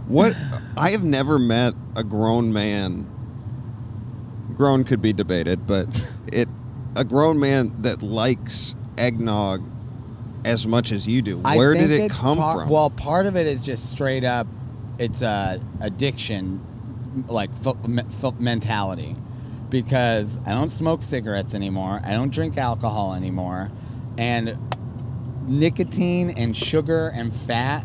What? I have never met a grown man. Grown could be debated, but a grown man that likes eggnog as much as you do. Where did it come from? Well, part of it is just straight up, it's a addiction, like mentality, because I don't smoke cigarettes anymore. I don't drink alcohol anymore, and nicotine and sugar and fat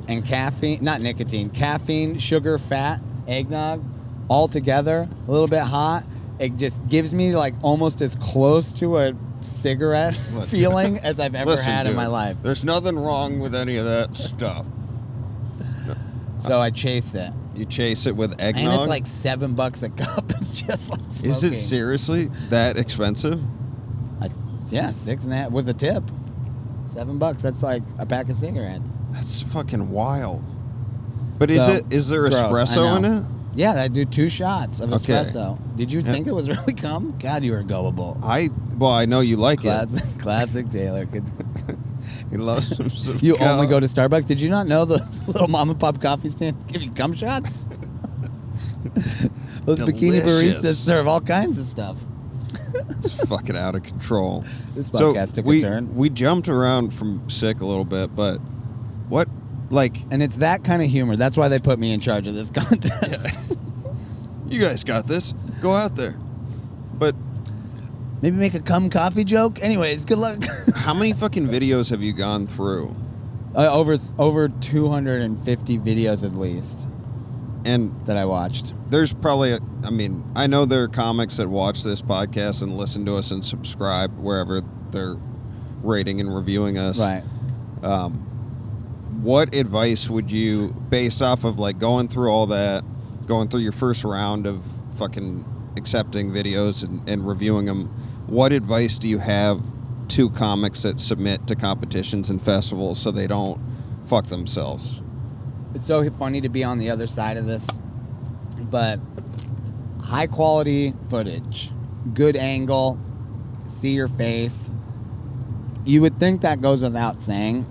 and caffeine, not nicotine, caffeine, sugar, fat, eggnog, all together, a little bit hot. It just gives me like almost as close to a cigarette feeling as I've ever had in my life. There's nothing wrong with any of that stuff. So I chase it. You chase it with eggnog? And it's like $7 a cup. It's just like smoking. Is it seriously that expensive? Yeah, 6.5 with a tip. $7. That's like a pack of cigarettes. That's fucking wild. But is there espresso in it? Yeah, I do 2 shots of espresso. Did you think it was really cum? God, you were gullible. I know you like it. Classic Taylor. He loves some You only go to Starbucks? Did you not know those little mom and pop coffee stands give you cum shots? Those bikini baristas serve all kinds of stuff. It's fucking out of control. This podcast took a turn. We jumped around from sick a little bit, but what, like... And it's that kind of humor. That's why they put me in charge of this contest. Yeah. You guys got this. Go out there. But... Maybe make a cum coffee joke? Anyways, good luck. How many fucking videos have you gone through? Over 250 videos at least. And that I watched. There's probably, I know there are comics that watch this podcast and listen to us and subscribe wherever they're rating and reviewing us. Right. What advice would you, based off of like going through all that, going through your first round of fucking accepting videos and reviewing them, what advice do you have to comics that submit to competitions and festivals so they don't fuck themselves? It's so funny to be on the other side of this, but high quality footage, good angle, see your face. You would think that goes without saying,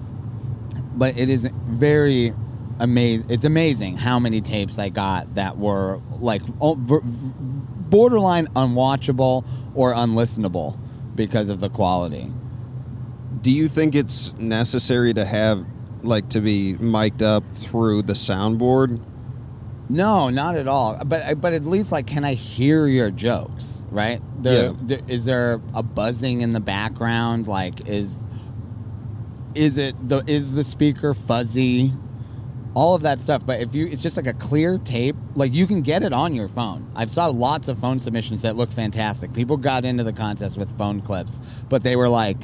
but it is very amazing. It's amazing how many tapes I got that were like borderline unwatchable or unlistenable because of the quality. Do you think it's necessary to have, like, to be mic'd up through the soundboard? No, not at all. But at least, like, can I hear your jokes, right? Is there a buzzing in the background? Like, is the speaker fuzzy? All of that stuff. But it's just like a clear tape, like you can get it on your phone. I've saw lots of phone submissions that look fantastic. People got into the contest with phone clips, but they were like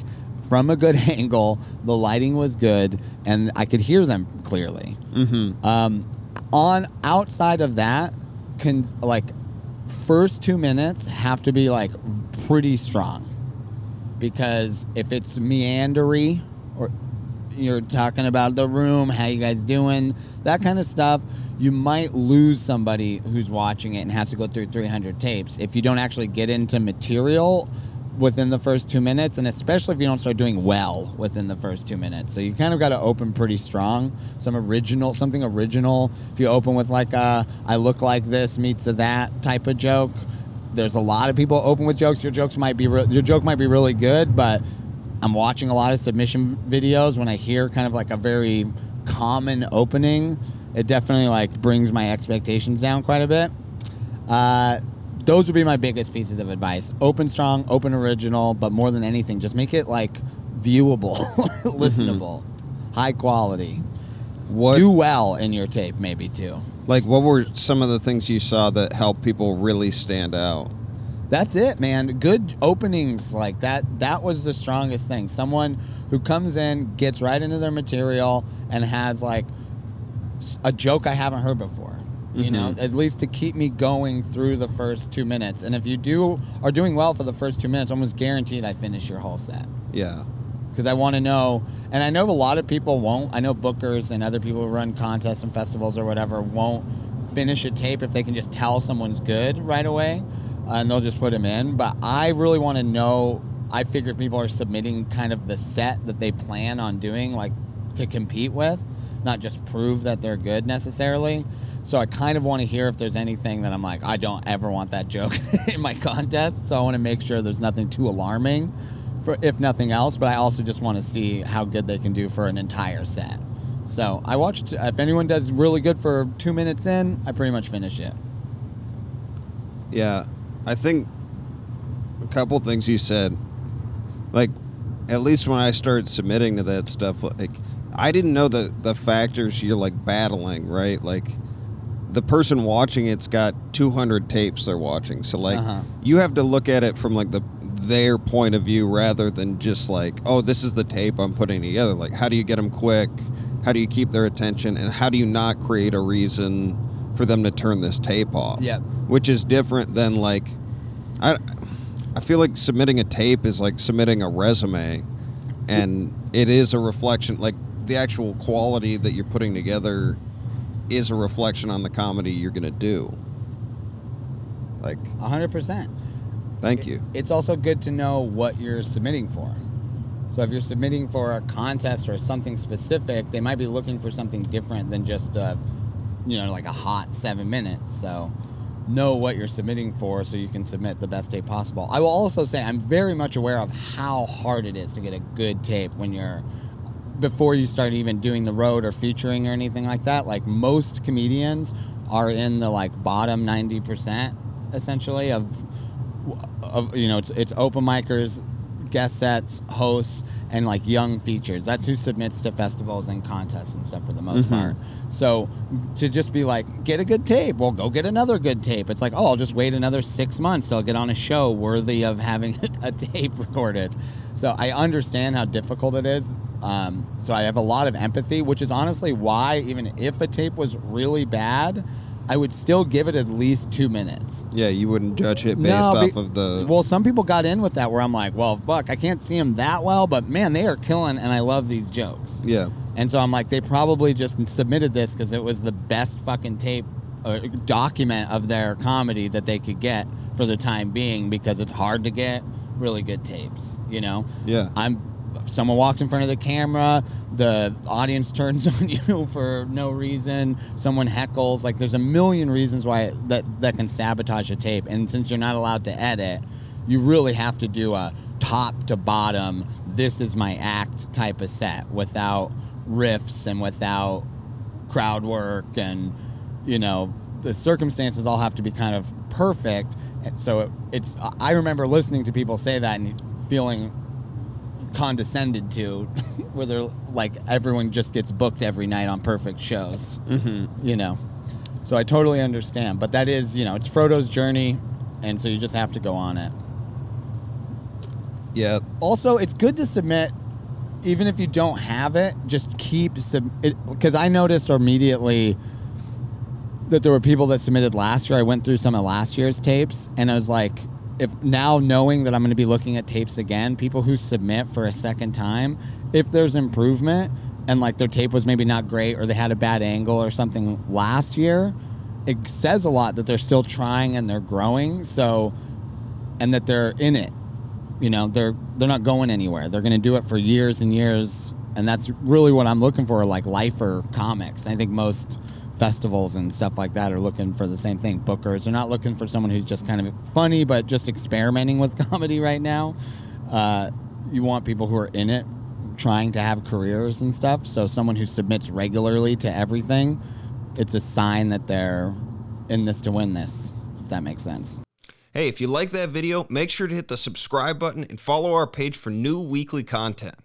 from a good angle, the lighting was good, and I could hear them clearly. Mm-hmm. On outside of that, first 2 minutes have to be like pretty strong, because if it's meandery or you're talking about the room, how you guys doing, that kind of stuff, you might lose somebody who's watching it and has to go through 300 tapes if you don't actually get into material within the first 2 minutes, and especially if you don't start doing well within the first 2 minutes. So you kind of got to open pretty strong, something original. If you open with like a I look like this meets a that type of joke, there's a lot of people open with jokes. Your joke might be really good, but I'm watching a lot of submission videos. When I hear kind of like a very common opening, it definitely like brings my expectations down quite a bit. Those would be my biggest pieces of advice. Open strong, open original, but more than anything, just make it like viewable, listenable, high quality. Do well in your tape, maybe too. Like, what were some of the things you saw that helped people really stand out? That's it, man. Good openings like that. That was the strongest thing. Someone who comes in, gets right into their material, and has like a joke I haven't heard before. You know, at least to keep me going through the first 2 minutes. And if you are doing well for the first 2 minutes, almost guaranteed I finish your whole set. Yeah. Because I want to know, and I know a lot of people won't. I know bookers and other people who run contests and festivals or whatever won't finish a tape if they can just tell someone's good right away, and they'll just put them in. But I really want to know, I figure if people are submitting kind of the set that they plan on doing, like to compete with, not just prove that they're good necessarily. So I kind of want to hear if there's anything that I'm like, I don't ever want that joke in my contest. So I want to make sure there's nothing too alarming, for if nothing else. But I also just want to see how good they can do for an entire set. So I watched, if anyone does really good for 2 minutes in, I pretty much finish it. Yeah, I think a couple things you said, like, at least when I started submitting to that stuff, like, I didn't know the factors you're, like, battling, right? Like, the person watching it's got 200 tapes they're watching. So, like, you have to look at it from, like, their point of view rather than just, like, oh, this is the tape I'm putting together. Like, how do you get them quick? How do you keep their attention? And how do you not create a reason for them to turn this tape off? Yeah. Which is different than, like, I feel like submitting a tape is like submitting a resume, and it is a reflection, like, the actual quality that you're putting together is a reflection on the comedy you're going to do. Like, 100%. Thank you. It's also good to know what you're submitting for. So if you're submitting for a contest or something specific, they might be looking for something different than just like a hot 7 minutes. So know what you're submitting for so you can submit the best tape possible. I will also say I'm very much aware of how hard it is to get a good tape before you start even doing the road or featuring or anything like that. Like, most comedians are in the, like, bottom 90% essentially of it's open micers, guest sets, hosts, and, like, young features. That's who submits to festivals and contests and stuff for the most part. So to just be like, get a good tape, well, go get another good tape. It's like, oh, I'll just wait another 6 months till I get on a show worthy of having a tape recorded. So I understand how difficult it is. So I have a lot of empathy, which is honestly why, even if a tape was really bad, I would still give it at least 2 minutes. Yeah, you wouldn't judge it based off of the... Well, some people got in with that where I'm like, well, fuck, I can't see them that well, but man, they are killing, and I love these jokes. Yeah. And so I'm like, they probably just submitted this because it was the best fucking tape document of their comedy that they could get for the time being, because it's hard to get really good tapes, you know? Yeah. Someone walks in front of the camera, the audience turns on you for no reason, someone heckles. Like, there's a million reasons why that can sabotage a tape. And since you're not allowed to edit, you really have to do a top to bottom, this is my act type of set, without riffs and without crowd work, and the circumstances all have to be kind of perfect. So I remember listening to people say that and feeling condescended to, where they're like, everyone just gets booked every night on perfect shows. So I totally understand, but that is, it's Frodo's journey, and so you just have to go on it. Yeah. Also, it's good to submit even if you don't have it. Just keep because I noticed immediately that there were people that submitted last year. I went through some of last year's tapes, and I was like, if now knowing that I'm going to be looking at tapes again, people who submit for a second time, if there's improvement and, like, their tape was maybe not great or they had a bad angle or something last year, it says a lot that they're still trying and they're growing. So, and that they're in it, they're not going anywhere. They're going to do it for years and years. And that's really what I'm looking for, like lifer comics. I think most festivals and stuff like that are looking for the same thing. Bookers are not looking for someone who's just kind of funny but just experimenting with comedy right now. You want people who are in it, trying to have careers and stuff. So someone who submits regularly to everything, it's a sign that they're in this to win this, if that makes sense. Hey, if you like that video, make sure to hit the subscribe button and follow our page for new weekly content.